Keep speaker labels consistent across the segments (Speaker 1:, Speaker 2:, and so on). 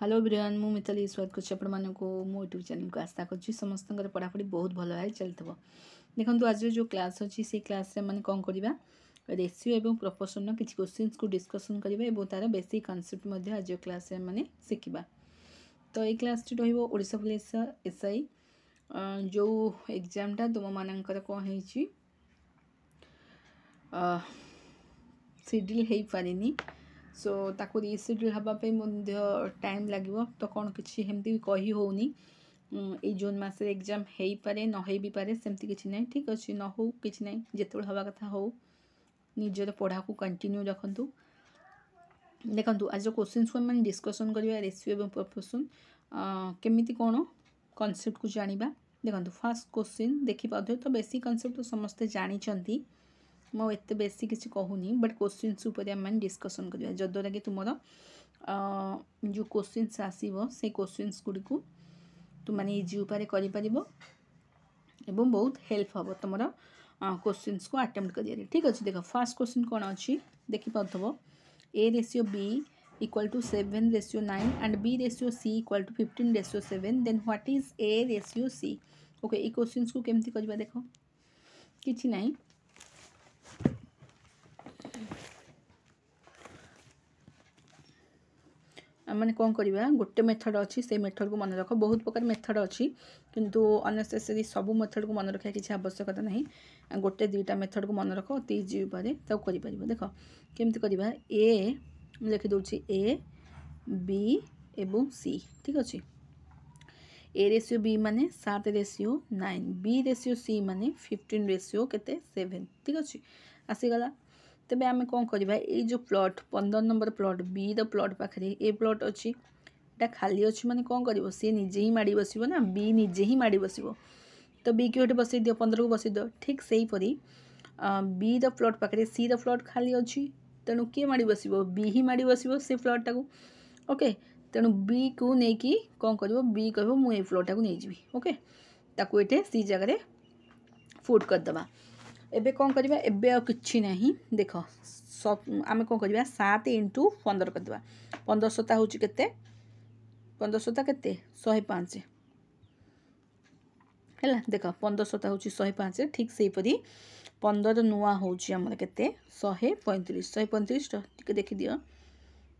Speaker 1: Hello everyone मु मिताली स्वागत कर मो यूट्यूब चैनल को आशा कर समस्त पढ़ापढ़ी बहुत भल भाई चलता देखो आज जो क्लास अच्छी से क्लास मैंने कौन करवा रेशियो एवं प्रपोर्शन किसी क्वेश्चंस को डिस्कसन करवा तार बेसिक कॉन्सेप्ट आज क्लास मैंने शिखा। तो ये क्लास टी रोशा पुलिस एसआई जो एग्जामटा तुम मानकर कौन है शेड्यूल हो पारे सो ताको रिसेड्यूल हाँपाई टाइम लगे तो कौन किसी भी कही होनी ये जून मस एग्जाम हो पारे न हो भी पारे सेमती किसी ना ठीक अच्छे न हो कि ना जिते हवा कथा हो निजर पढ़ा को कंटिन्यू रखु। देखो आज क्वेश्चन को मैंने डिस्कसन करवा रेशियो एवं प्रपोर्शन केमिति कौन कॉन्सेप्ट को जानिबा। देखो फास्ट क्वेश्चन देखिपारे तो बेसिक कॉन्सेप्ट तो समस्ते जानी मो एते बेसी किसी कहूनी बट क्वेश्चंस उपर आम डिस्कसन करवा जद्वारा कि तुम जो क्वेश्चंस आसो से क्वेश्चंस गुड़ी को तुम मैंने इजी उपाय कर बहुत हेल्प हम तुम क्वेश्चंस को अटेम्प्ट करिए। ठीक अच्छे देख फास्ट क्वेश्चन कौन अच्छी देखिपो A ratio B equal to 7 ratio 9 and B ratio C equal to 15 ratio 7 then what is A ratio C. Okay ये क्वेश्चंस को केमती करवा देख किसी ना मैंने कौन करवा गोटे मेथड अच्छी से मेथड को मन रख बहुत प्रकार मेथड अच्छी किंतु अननेसेसरी सब मेथड को मन रखा किसी आवश्यकता ना गोटे दुईटा मेथड को मन रख अति इजी उपाय कर देख केमती करवा ए लिखिदे ए बी एवं सी। ठीक अच्छे ए रेशियो बी माने 7 रेशियो 9 बी रेशियो सी माने 15 रेशियो केते 7। ठीक अच्छे आसीगला तेबे आमे कौन करवा ये जो plot 15 number plot be the plot पाखे ए प्लॉट अच्छी एटा खाली अच्छी माने कौन कर सी निजे ही माड़ी बस ना बी निजे ही माड़ी बस तो बी की गोटे बसई दियो 15 को बसई दियो ठीक से परी बी द प्लॉट पाखे सी द प्लॉट खाली अच्छी तेणु किए माड़ी बस बी ही माड़ी बस से प्लॉट टाक ओके तेणु बी को लेकिन कौन कर बी कह मुझे प्लॉट टाक नहीं जी ओके ताकू ये सी जगह फुट करदे। एबे कौन करवा एबे आ किछि नहीं देख सब आम कौन करवा 7 इंटू 15 करदे 1500 हूँ केते 1500 केते 105 है देख 1500 हूँ 105 ठीक से परी 15 नुआ हूँ आमर केते 135 टे देखी दियो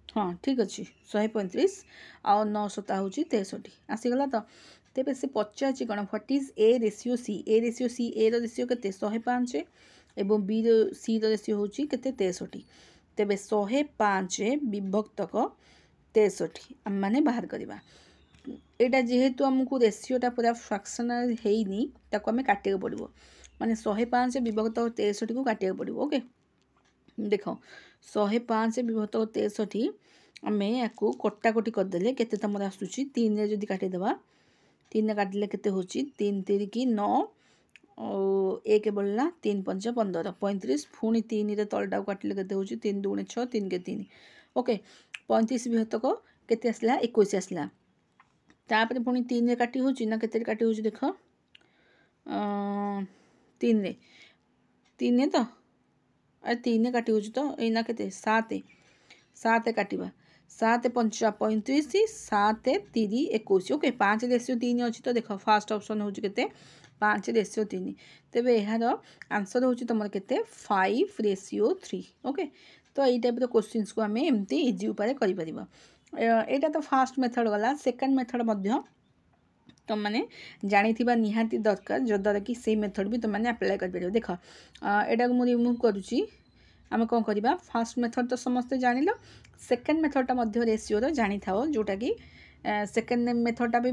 Speaker 1: हाँ ठीक अच्छे 135 आ 900 हूँ 63 आसीगला तो तेरे से पचार कौन what is A ratio C A ratio के 105 एवं बी सी रेशियो हूँ के 63 तेरे 105 विभक्तक 63 आम मैंने बाहर करवा यहाँ जेहेतु आमको रेशियोटा पूरा फ्रैक्शनल होनी ताको आम काटिया पड़ो माने 105 विभक्त 63 को काटिया पड़ो। ओके देख 105 विभक्त 63 आम या कटाकटी करदे के तुम आसूँ 3 जदि काटिदेवा 3 काटिले केते होची 3 3 की 9 एक बोलना 3 5 15 35 पुणी 3 रे तलटा काटिले केते होची 3 2 6 3 के 3 ओके 35 विभक्तक केते आसला 21 आसला तापर पुणी 3 रे काटी होची ना केते काटी होची देख 3 रे तो अरे 3 रे काटी होची तो एना केते 7 काटिबा 7 5 35 7 3 21 ओके 5 रेशियो 3 अच्छी तो देख फास्ट ऑप्शन हूँ के 5 रेशियो 3 तेरे यार आंसर हूँ तुम के 5 रेशियो 3 ओके तो यही टाइप क्वेश्चंस को आम एमती इजी उपाय कर यहाँ तो फास्ट मेथड गला सेकेंड मेथड तुम मैंने जानी निहाती दरकार जद्वारा कि से मेथड भी तुम मैंने अप्लाई कर देख यहाँ को मुझे रिमूव करुच्ची आम कौन करवा फास्ट मेथड तो समस्ते जान सेकेंड मेथडटा रेशियोर जानी था जोटा कि सेकेंड मेथडटा भी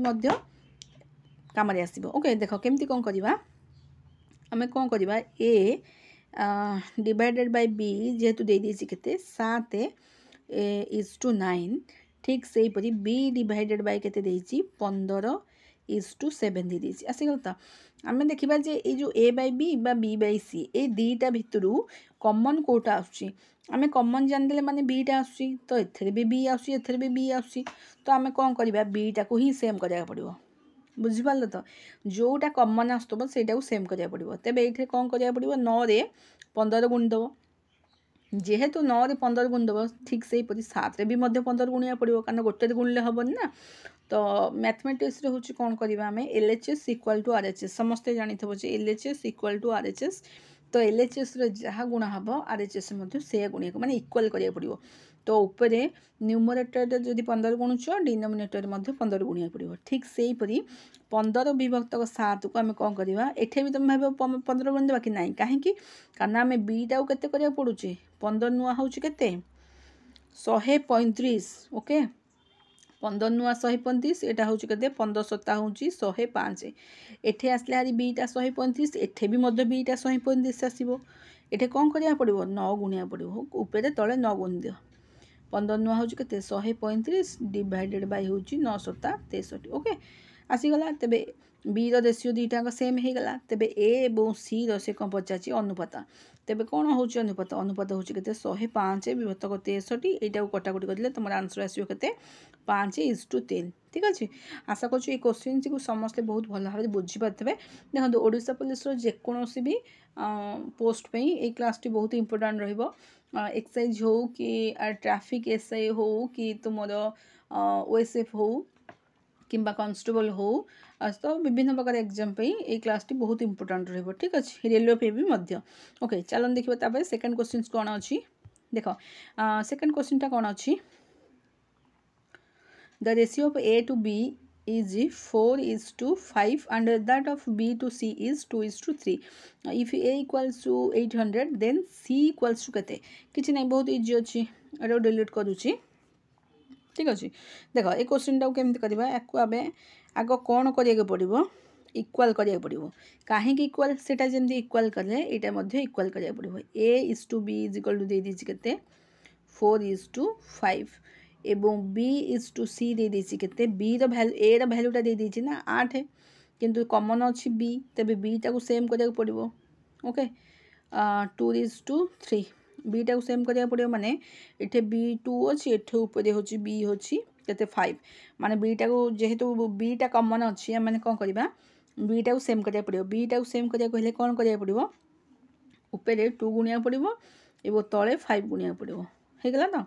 Speaker 1: काम आसो। ओके देख केमती कौन करवा आम कौन करवा ए डिवाइडेड बाय बी जेहेतु दे देसी केते 7 इज टू 9 ठीक से परी बी डिवाइडेड बाय केते देसी 15 इज टू 7 दे देसी आसीगल तो आम देखा जे ये जो ए बाय बी बा बी बाय सी ए दीटा भितर कॉमन कोटा आसुची आम कॉमन जानदेले माने बीटा आसुची तो एथरे भी बी आसुची एथरे भी बी आसुची तो आम कौन करवा बीटा को ही सेम करा पड़ो बुझिपार तो जोटा कॉमन आसुब से सेम करा पड़ो तेरे ये कौन करा पड़ो 9 रे 15 गुणिदेव जेहेतु 9 रे 15 गुण देव ठीक से हीपरि 7 रे भी 15 गुणिया पड़ो कारण गोटे गुणिले हेनी ना। तो मैथमेटिक्स हूँ कौन करवा आम LHS इक्वाल टू RHS समस्ते जानी जे LHS इक्वाल टू RHS। तो LHS जहाँ गुणा हम RHS से गुणिया माने इक्वाल करा पड़ो। तो उपरे न्यूमरेटर जदि 15 गुणुच डिनोमिनेटर 15 गुणिया पड़ो। ठीक से हीपरि 15 विभक्त 7 को आम कौन करवा एठे भी तुम भाव 15 गुण देवा कि ना कहीं कारण आम बीटा को केते पड़ुचे 15 नुआ हूँ के 135 ओके 15 नुआ 135 एटा हूँ के 15 सता हूँ 105 एठे आसले हारी बीटा 135 एठे भी बीटा 135 आसो एठे कौन करा पड़ो 9 गुणिया पड़ो उपरे तले 9 गुण दियो 15 नुआ हूँ के 135 डिवाइडेड बाय हूँ 9 सता 63 ओके आसीगला। तेबे बी रेसियो दुईटाक सेम हो गला। तेबे ए और सी से कौन पचार अनुपात तेबे कौन हो अनुपात अनुपात हूँ के 105 विभक्त 63 यटा कटाकटी कर तुम आंसर आसो के 5:10 ठीक अच्छे। आशा कर क्वेश्चन को समस्ते बहुत भल भाव बुझीपारे। देखो ओडिशा पुलिस जेकोसी भी पोस्ट पे ये क्लास टी बहुत इंपोर्टाट एक्सरसाइज हो कि ट्रैफिक एसआई हो कि तुम OSF हो कि कॉन्स्टेबल हो तो विभिन्न प्रकार एग्जाम पे ये क्लास टी बहुत इंपोर्टाट रही ठीक अच्छे। रेलवे पे भी मध्य ओके चलन देखिए सेकंड क्वेश्चन कौन अच्छी देख सेकंड क्वेश्चन टा कौन अच्छी the ratio of A to B is 4:5 and that of B to C is 2:3 if A equals to 800 then C equals to केते किसी नहीं बहुत इजी अच्छी एटा डिलीट करुच्ची ठीक अच्छे। देख ये क्वेश्चन टाक केमती करवा आग कौन करा पड़ो इक्वाल करा पड़ो कहीं इक्वाल से जमी इक्वाल कले यहाँ इक्वाल करा पड़ो A:B इक्वल टू दे दीजिए के 4:5 एवं B:C दे दीजिए के B वैल्यू A वैल्यूटा दे दीजिए ना 8 किंतु कॉमन अच्छी B तेरे B टाक सेम करा पड़ो ओके 2:3 B टाक सेम करा पड़ो माने इठे B2 अच्छी एठे ऊपर हूँ B होची के 5 माने B टाक जेहेतु B टा कॉमन अच्छी मैंने कौन करवा B टाक सेम करा पड़ो B टाक सेम करा कहले कौन करा पड़ो ऊपर 2 गुणिया पड़ो एवं तले 5 गुणिया पड़ो हो गला। तो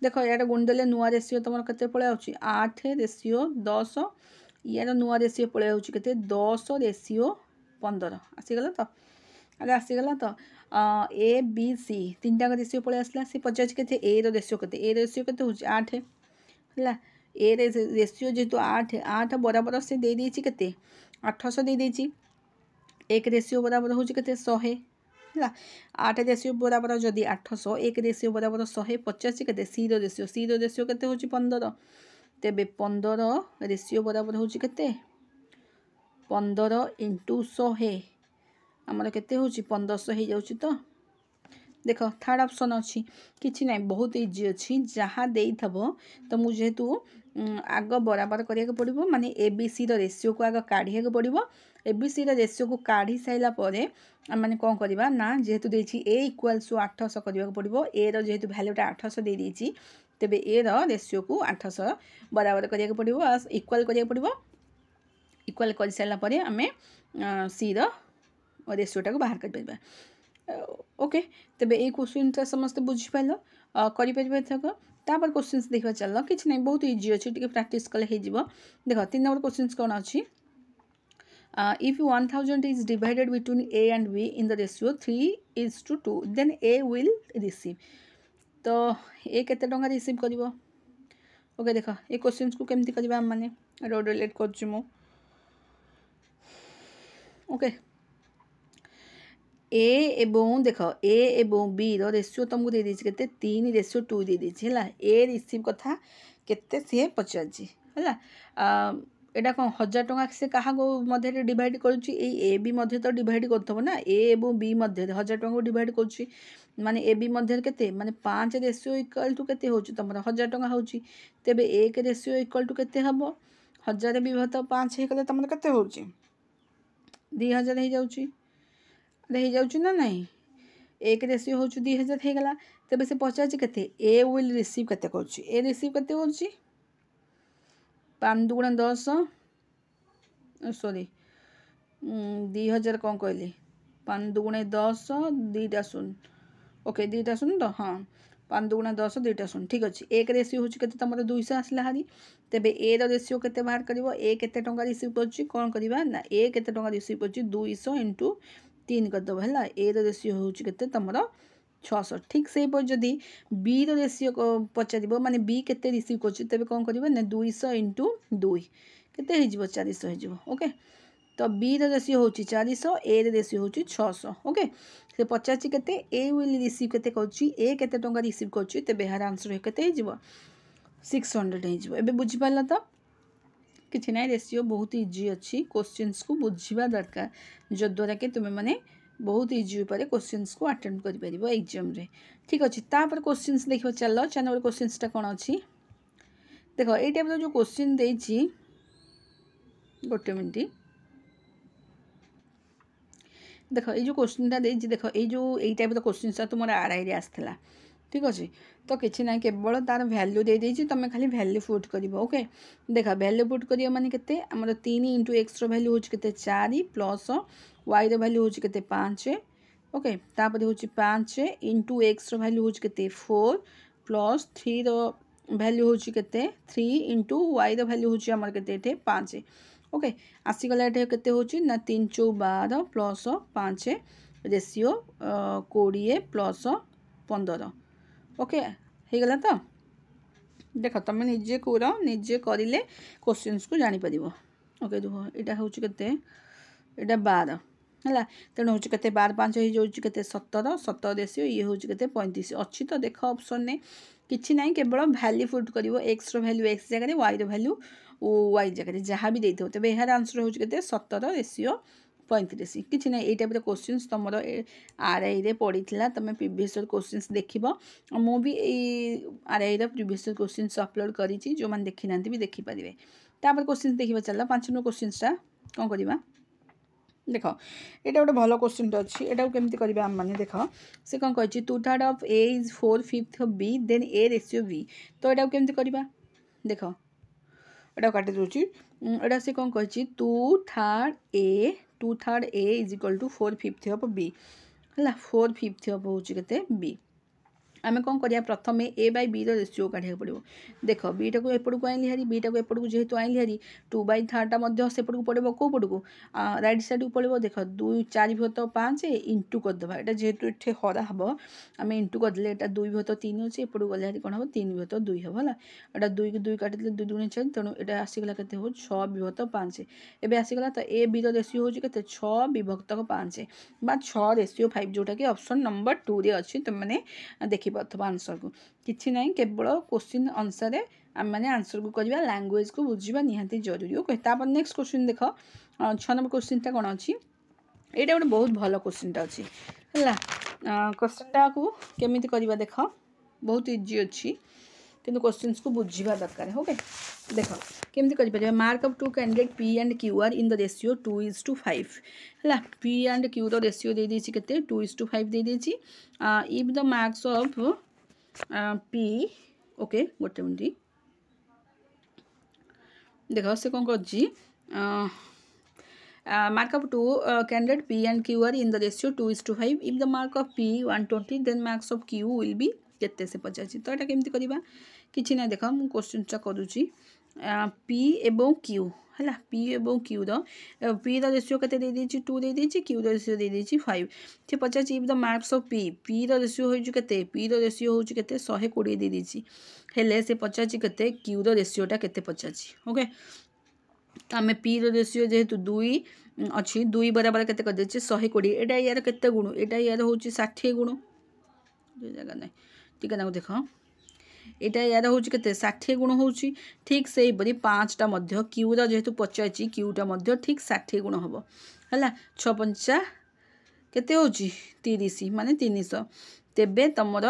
Speaker 1: देख यार गुणदेले नुआ रेसियो तुम के पलि 8:10 यार नुआ रेसियो पलि के 10:15 आसीगला। तो अरे आसीगला तो ABC तीन टाक रेसियो पलि आसला सी पचार के ए रेसियो के रेसियो के हूँ 8 है ए रेसियो जेहेतु 8 बराबर से दे देती के 800 दे देती एक रेसियो बराबर हूँ के 100 है 8 रेसियो बराबर जदि 800 एक रेसियो बराबर 185 के सी रेसियो के हूँ 15 तेबे 15 रेसियो बराबर हूँ के 15 इंटू 100 आमर के हूँ 1500 हो जाऊँ। तो देख थर्ड ऑप्शन अच्छी किसी ना बहुत इजी अच्छी जहाँ दे तो मुझे जेहेतु आग बराबर करा पड़ो माने ABC रेसियो को आग काढ़ा पड़ो ABC रेसियो को काढ़ी सारापर मैंने कौन करवा ना जेहेतु देती A इक्वाल्स टू 800 करने पड़ो ए जेहेतु भैल्यूटा 800 दे देती तेबे ए रेसियो को 800 बराबर करा पड़ो इक्वाल करा पड़ो इक्वाल कर सारापर आम सी रेसियोटा को बाहर कर ओके। तेबे ये क्वेश्चन समस्त बुझीपार कर तापर क्वेश्चन देखा चल कि ना बहुत इजी अच्छे टी प्रैक्टिस कले देख 3 नंबर क्वेश्चन कौन अच्छी if 1000 is divided between A and B in the ratio 3:2 then A will receive तो ए केते टंका रिसीव करिवो ओके। देख ये क्वेश्चन को केमती करबा माने रिलेट करछु मु ओके ए एवं देख ए एवं बी रेसियो तुमको दे दीजिए के 3:2 दे दीजिए है ए रिसीव कथा केते सी पचार है एटा कौन 1000 टंका से क्या मध्य डिवाइड करुच्ची ए बी मध्य तो डिवाइड कर ना ए एवं बी मध्य 1000 टंका डिवाइड करुच्ची माने ए बी मध्य के माने 5 रेसियो इक्वल टू के तुम 1000 टंका हो तेबे 1 रेसियो इक्वल टू के हम 1000 विभक्त 5 होगले तुम के 2000 हो जाऊँ ना नहीं एक रेसियो हूँ 2000 हो गला तेबे से पचार के ए विल रिसीव के ए रिसीव के 5 2 10 सॉरी 2000 कौन कहली 5 2 10 2टा 0 ओके 2टा शून्य तो हाँ 5 दुगुणा 10 2टा शून्य ठीक अच्छे। एक रेसीो हूँ के तुम 200 आसला हारी तेरे ए रेसीो के बाहर कर ए के रिसीव कर कौन करवा ना ए के रिसीव कर 200 इंटू 3 करदेव है ए रेसीो हूँ के तुम 600 ठीक से जदि बी रेसीो पचार माने बी के रिसीव कर कौन कर 200 इंटू 2 के 400 हो ओके तो बी रेसीो हूँ 400 ए रेसीो हूँ 600 ओके से पचार के ए विल रिसीव के ए के रिसीव कर तेज यार आंसर के 600 हो बुझीपार तो किसी ना रेसीो बहुत इजी अच्छी क्वेश्चंस को बुझा दरकार जद्वारा कि तुम्हें मैंने बहुत इजी उपर क्वेश्चंस को अटेम्प्ट कर एग्जाम रे ठीक अच्छे। तापर क्वेश्चंस देखो चलो 4 नंबर क्वेश्चंसटा कौन अच्छी देख ये टाइप जो क्वेश्चन देती गोटे मिनट देख ये क्वेश्चनटा देती देख ये टाइप क्वेश्चन तुम आरआई रे आसला ठीक अच्छे तो किसी ना केवल तार भैल्यू दे देती तुम खाली भैल्यू पुट कर ओके देख भैल्यू पुट कर माने केते हमर 3 इंटू एक्स भैल्यू हूँ के 4 प्लस वाई भैल्यू हूँ के 5 ओके तापर हूँ 5 इंटू एक्स भैल्यू हूँ के 4 प्लस 3 भैल्यू हूँ के 3 इंटू वाई भैल्यू हूँ आमर के 5 ओके आसीगला ये के ना 3 × 4 12 प्लस 5 रेसीो 20 प्लस 15 ओके हो गला तो देख तुम निजे कर निजे करें क्वेश्चंस को जापर ओके देख यहाँ हूँ के 12 है तेणु हूँ के 12 5 हो 17 17 रेसीो ये हूँ के 35 अच्छी तो देख ऑप्शन ने किसी ना केवल भैल्यू पुट कर एक्स भैल्यू एक्स जगह वाई रैल्यू वाई जगह जहाँ भी देते हो तेज यार आंसर हूँ के 17 रेसीो 35 किसी ना ये टाइप क्वेश्चन तुम आरआई रे पड़ी तुम प्रीवियस क्वेश्चन देख मुझे आरआई प्रीवियस क्वेश्चन अपलोड करी जो मैंने देखी ना भी देखिपारे तापर क्वेश्चन देखा चल 5 नंबर क्वेश्चनटा कौन करवा देख ये गोटे भल क्वेश्चन अच्छी यहाँ केमती करवा आम मैंने देख से कौन कही 2/3 of A is 4/5 of B then A ratio B तो यहाँ केमती करवा देख यहाँ काटी दूसरी यहाँ से कौन कही 2/3 A is equal to 4/5 of B है 4/5 ऑफ हूँ के बी आम कौन करिया प्रथम ए बाय बी रेसीो काढ़ा पड़ो देख बीटा को एपटू आइली हारी बीटा को एपटू जेहेतु आइली हारी 2/3 सेपटू पड़ो कौ पटू राइट साइड को पड़ो देख 2/4 इंटू करदे यहाँ जेहेतु ये हरा हम आम इंटू करदे यहाँ 2/3 अच्छे एपटू गले हारी कौन हम 3/2 हम है यहाँ 2 को 2 काटिले 2 दूनी 4 तेणु यहाँ आसीगला के 6/5 एवं आसीगला तो ए बी रेसीो हूँ के 6/5 बा 6 रेसीो 5 जोटा कि ऑप्शन नंबर 2 रे अच्छी तुमने देखी पार्थव आंसर को किसी ना केवल क्वेश्चन अनुसार आम मैंने आंसर को करवा लैंग्वेज को बुझा निहाती जरूरी ओके तापर नेक्स्ट क्वेश्चन देख 6 नंबर क्वेश्चनटा कौन अच्छी यहाँ गोटे बहुत भल क्वेश्चनटा अच्छी है क्वेश्चनटा को केमिति करवा देख बहुत इजी अच्छी किंतु क्वेश्चंस को बुझा दरकार ओके देख केमती कर mark up 2 candidate P and Q are in the ratio 2:5 है पी एंड क्यू रेसीो दे देछि केते 2:5 दे देछि if the marks of P okay गोटे मिनट देख से कौन कर mark up 2 candidate P and Q are in the ratio 2:5 if the mark of P 120 then marks of Q will be केते से 50 तो यहाँ केमती करवा किसी ना देख मुझे क्वेश्चनटा करुच्ची P एवं Q है P एवं Q P रेसीो के 2 दे देछि Q रेसीो दे देछि 5 से 50 if the marks of P ratio हो के P रेसीो हो के 120 दे देछि हेले से 50 के Q रेसीोटा के 50 ओके तो आम पी रेसीो जेहेतु 2 अच्छी 2 बराबर के 120 एटा यार के गुण एटा यार हूँ 60 गुण जगह ना टीका ना देख यहाँ यार हूँ के 60 गुण हो ठीक से हीपरी 5टा क्यू जेहेतु 50 क्यूटा ठीक 60 गुण हम है 6×5 केते हूँ 30 माने 300 तेबे तुमर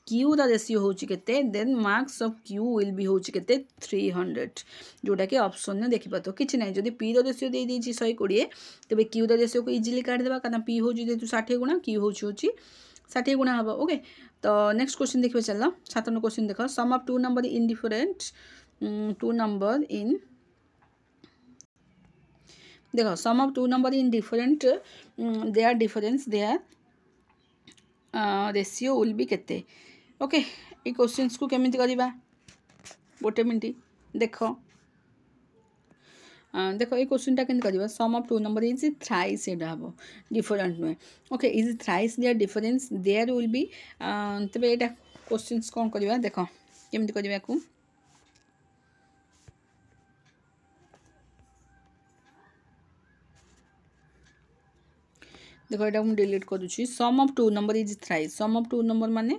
Speaker 1: क्यू रेसीो हूँ के then marks of Q will be हूँ के 300 जोटा कि ऑप्शन में देखिए तो किसी ना जब पी रेसीो दे 120 तेज क्यू रेसीो को इजिली काटिदेवा कारण पी हूँ जेहतु 60 गुणा क्यू हूँ 60 गुणा हम ओके तो नेक्स्ट क्वेश्चन देखिए चल 7 नंबर क्वेश्चन देख sum of 2 number in different 2 number in देख sum of 2 number in different their difference their ratio will be केते ओके ये क्वेश्चंस को केमिति करबा गोटे मिनट देख देख ये क्वेश्चन टा केन करबा sum of two number is thrice एटा हबो डिफरेंट नुए okay is thrice their difference their will be तबे एटा क्वेश्चंस कोन करबा देख केमिति करबा को देखो ये मुझे डिलीट करुच्ची sum of two number is thrice sum of two number माने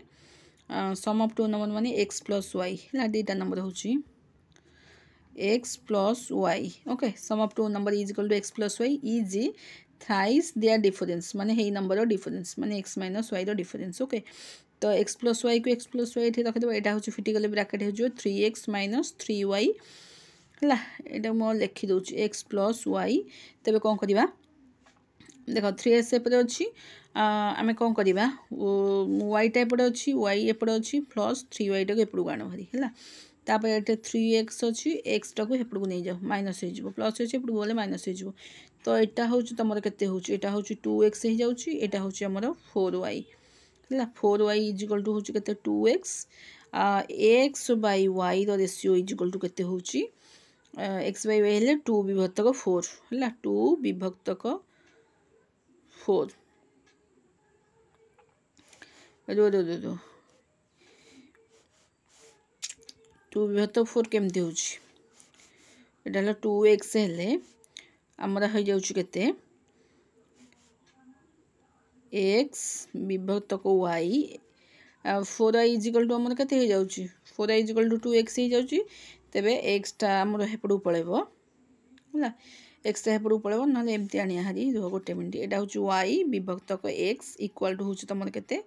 Speaker 1: सम ऑफ टू नंबर माने एक्स प्लस वाई है दुईटा नंबर होची X plus Y okay sum of two number is equal to X plus Y is thrice their difference माने हे number difference माने X minus Y difference okay तो X plus Y को X plus Y ये रखिदेव यहाँ हूँ फिटिकल bracket हो 3x माइनस 3y है यहाँ मुझे लिखिदे एक्स प्लस वाई तेरे कौन करवा देख 3s एपटे अच्छी आम कौन करवा वाईटा एपटे अच्छी वाई एपटे अच्छी प्लस 3y टाक एपटू आण भारी है तापर ये 3x अच्छी एक्स टाक एपटू नहीं जाओ माइनस हो प्लस अच्छे एपटू गले माइनस हो तो यहाँ हूँ तुम के यहाँ हूँ 2x हो जाऊँगी यहाँ हूँ आमर 4y है 4y इज इक्वल टू हूँ के 2x x by y ratio is equal to के हूँ एक्स बै वाई है 2 विभक्तक 4 है 2 विभक्तक 4 रो 2 विभक्तक 4 केमती हूँ यहाँ 2x हेले आमर हो जाते एक्स विभक्तक Y 4y is equal to आमर के हो 4y is equal to 2x हो जाऊँगी तेरे एक्सटा आमर हेपटू पलैब है एक्सटा हेपटू पलैब ना एमती आनिया हारी रुह गोटे मिनट यहाँ हूँ वाई विभक्तक एक्स इक्वाल टू हूँ तुम के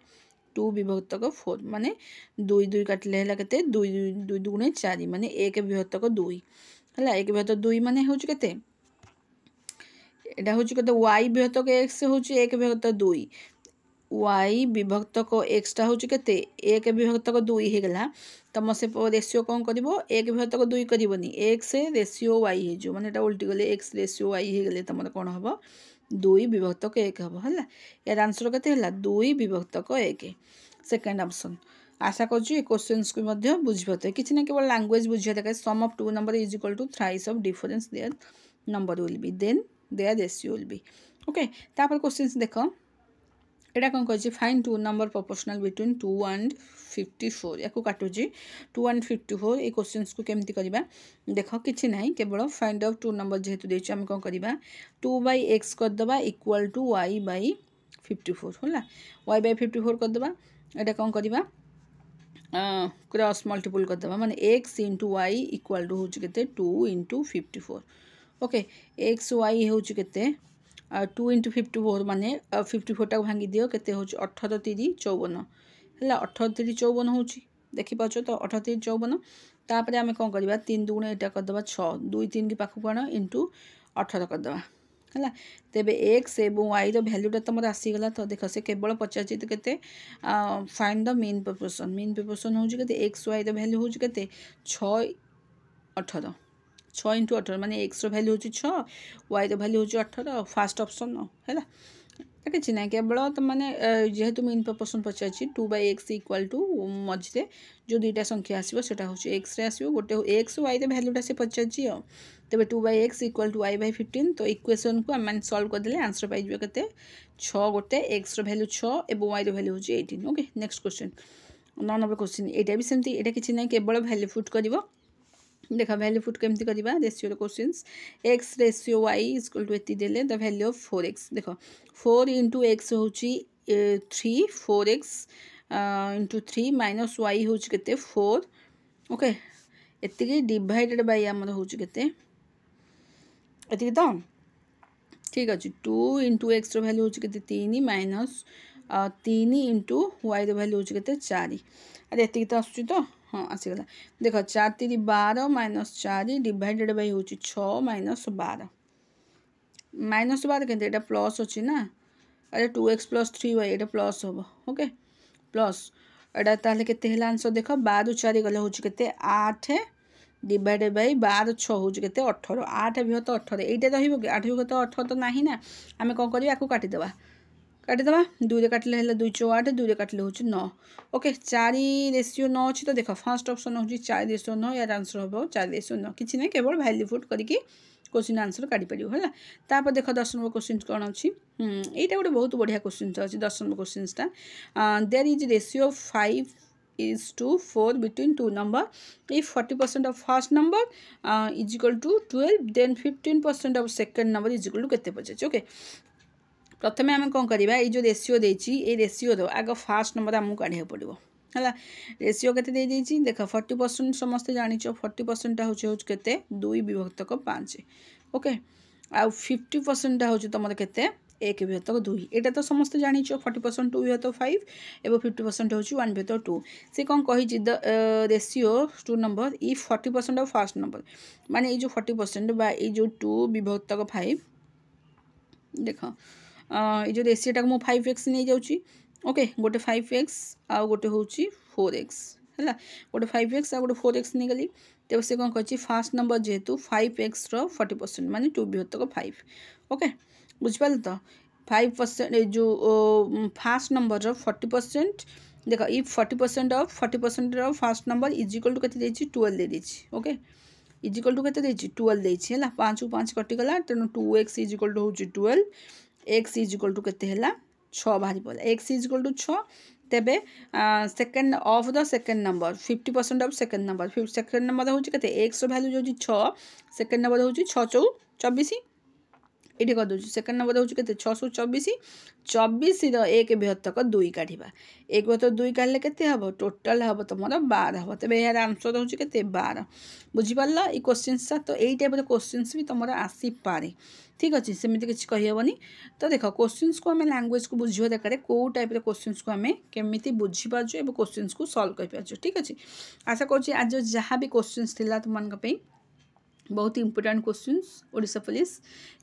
Speaker 1: 2 विभक्तक 4 माने 2 2 काटिले है के 2 2 2 4 माने 1 विभक्तक 2 है 1 विभक्तक 2 माने हूँ के यहाँ हूँ के वाई विभक्तक एक्स हूँ 1 विभक्तक 2 वाई विभक्तक एक्सटा हूँ के 1 विभक्तक 2 होगा तुम से रेशियो कौन कर 1 विभक्तक 2 करनी एक्स रेशियो वाई हो मैंने उल्टी गले एक्स रेशियो वाई हो गले तुम कौन हम 2 विभक्तक 1 हम है यार आंसर के 2 विभक्तक 1 सेकेंड ऑप्शन आशा कर क्वेश्चंस को बुझीपारे किसी ना केवल लैंग्वेज बुझा दरकार sum of two number is equal to thrice of difference their number will be then their ratio will be okay तापर क्वेश्चंस देख एटा कौन कर find two number proportional between 2 and 54 या काटुची 2 and 54 ये क्वेश्चंस को केमती करबा देख किसी ना केवल फाइंड आउट टू नंबर जेहेतु देछि हम कौन करबा 2/x करदबा इक्वल टू y/54 होला y/54 करदबा एटा कौन करबा क्रॉस मल्टीपल करदबा माने x into y equal to होची केते 2 × 54 ओके एक्स वाई होची केते 2 × 54 माने 54 टाक भांगी दियो केते होची 18 3 54 है 18 3 54 होची देखि पाछो तो 18 3 54 तापर आमे कोन करबा 3 2 एटा कर दबा 6 2 3 की पाखु कोन इंटू 18 कर दबा है तेबे एक्स एवं वाई रो वैल्यूटा तुम आसी गला तो देख से केवल पचासी तो के फाइंड द मीन प्रोपोर्शन हो एक्स वाई रो वैल्यू हो 6 18 6 × 18 माने एक्स रो वैल्यू हो 6 वाई रो वैल्यू हो 18 फास्ट ऑप्शन है कि ना केवल तो मैंने जेहेतु मीन प्रोपोर्शन पचार 2/x इक्वल टू मझे जो दुईटा संख्या आसो सेटा हूँ एक्स आसो गोटे एक्स वाई रो वैल्यूटा से पचार तेरे 2/x इक्वल टू y/15 तो इक्वेशन को आम सल्व करदे आंसर पाई के 6 गोटे एक्स रो वैल्यू 6 और वाई रो वैल्यू हूँ 18 okay next question 9 number question यहाँ भी सेमती यहाँ किसी ना केवल वैल्यू पुट कर देखा वैल्यू पुट केमती करवा ratio questions x ratio y equal to एति देले द वैल्यू ऑफ 4x देख 4 × x हूँ 3 4x × 3 माइनस वाई हूँ के 4 ओके एति डिवाइडेड बाय आमर हूँ के तो ठीक अच्छे 2 × x वैल्यू हूँ के 3 माइनस 3 × y वैल्यू हूँ के 4 अरे एति तो आसुची तो हाँ आसीगला देख 4 3 12 माइनस 4 डिवाइडेड बाय हूँ 6 माइनस 12 माइनस 12 के प्लस अच्छी ना अरे 2x + 3y ये प्लस हम ओके प्लस एटा ताले केते आंसर देख 12 4 गले हूँ के 8 डिवाइडेड बाय 12 6 हूँ के 18 8 विभक्त 18 ये रही कि 8 विभक्त 18 तो ना आम कौन कर काटिदेवा काटिदेवा 2 काटिले 2 चौ 8 2 काटिले हूँ 9 ओके 4 रेशियो 9 अच्छी तो देख फास्ट ऑप्शन हूँ 4 रेशियो 9 यार आंसर हम 4 रेशियो 9 किसी ना केवल वैल्यू पुट करके क्वेश्चन आंसर काढ़ी पार है तापर देख 10 नंबर क्वेश्चन कौन अच्छी यहाँ गोटे बहुत बढ़िया क्वेश्चन अच्छी 10 नंबर क्वेश्चनटा there is ratio 5 is to 4 between two number if 40% of first number is equal to 12 then 15% of second number is equal to केते पचास ओके प्रथम आम कौन करवा ये जो रेशियो देची ये रेशियो आग फास्ट नंबर आमको काढ़ा पड़ो है रेशियो के देख 40% समस्त जाच 40% हूँ के 2 विभक्तक 5 ओके आ 50% हूँ तुम के 1 विभक्तक 2 यहाँ तो समस्त जाच 40% 2 विभक्तक 5 एवं 50% हूँ 1 विभक्तक 2 सी कौन कही द रेशियो टू नंबर इ 40% ऑफ फास्ट नंबर माने ये जो 40% बा ये जो 2 विभक्तक 5 देख ये जो रेशियोटा को 5x नहीं जाऊँगी ओके गोटे 5x आउ गोटे हूँ 4x है गोटे 5x आ गोटे 4x नहीं गली तेज से कौन कही फास्ट नंबर जेहेतु 5x रो 40% माने 2 विभक्तक 5 ओके बुझिपाल तो 5% जो फास्ट नंबर रो 40% देख इ 40% ऑफ 40% रो first number is equal to के 12 दे देछि ओके इज इक्वल टू के 12 देछि है 5 को 5 कटिगला तेणु 2x इज इक्वल टू हूँ 12 x इज इक्वल टू के 6 बाहरी पड़ा x इज इक्वल टू 6 तेबे second of the second number 50% of second number second number हूँ के x वैल्यू जो 6 सेकेंड नंबर हूँ 6 चौ 24 ये कर दूसरी सेकेंड नंबर हूँ के 624 24 एक विभक्तक 2 काढ़ा एक विभक्तक 2 काढ़ले के हम टोटाल हम तुम 12 हम तेज यार आंसर हूँ के 12 बुझीपार ये क्वेश्चन तो यही टाइप क्वेश्चन भी तुम आसीपे ठीक अच्छे सेमती किसी कहीहबनी तो देख क्वेश्चन को आम लैंग्वेज को बुझा दरकार कौ टाइप क्वेश्चन को आम केमी बुझीपार और क्वेश्चन को सल्व कर ठीक अच्छे आशा करुँच आज जहाँ भी क्वेश्चन थी तुम बहुत important questions Odisha police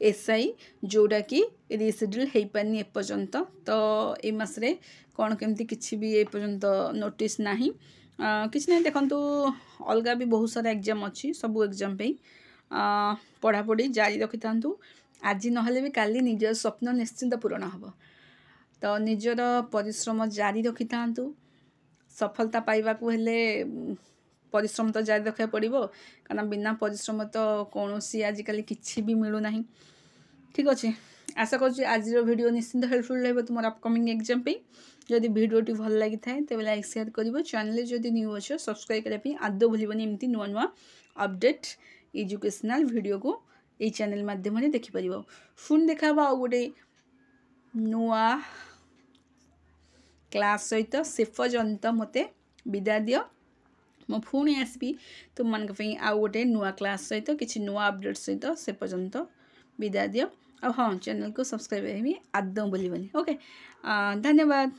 Speaker 1: SI जोड़ा कि रिसेड्यूल हो पानी एपर्यंत तो ये मसरे कौन केमती किसी भी एपर्यंत नोटिस ना किसी ना देखो अलग भी बहुत सारा एग्जाम अच्छी सबू एग्जाम पे पढ़ापढ़ी जारी रखी था आज ना भी काली निजर स्वप्न निश्चिंत पूरण हम तो निजर परिश्रम जारी रखी था सफलता पाइबा को हेले परिश्रम तो जारी रखा पड़ो कारण बिना परिश्रम तो कौन सी आजिकल किसी भी मिलूना ठीक अच्छे आशा करुँच आज वीडियो निश्चिंत हेल्पफुल रही तुम अपकमिंग एग्जाम पे जदि वीडियोटी भल लगी थाए तेज लाइक शेयर कर चैनल जदि न्यू अच्छे सब्सक्राइब करने आदौ भूलनी एमती नुआ नुआ अपडेट एजुकेशनल वीडियो को ये चैनल माध्यम देखिपर पुणी देखा आ गोटे नुआ क्लास सहित से पर्यंत मत विदा दियो मो पुणी आसबि तुम मानी आउ गोटे नुआ क्लास सहित किसी नुआ अपडेट सहित से पर्यंत विदा दियो हाँ चैनल को सब्सक्राइब करबी आदौ भूलनी ओके धन्यवाद।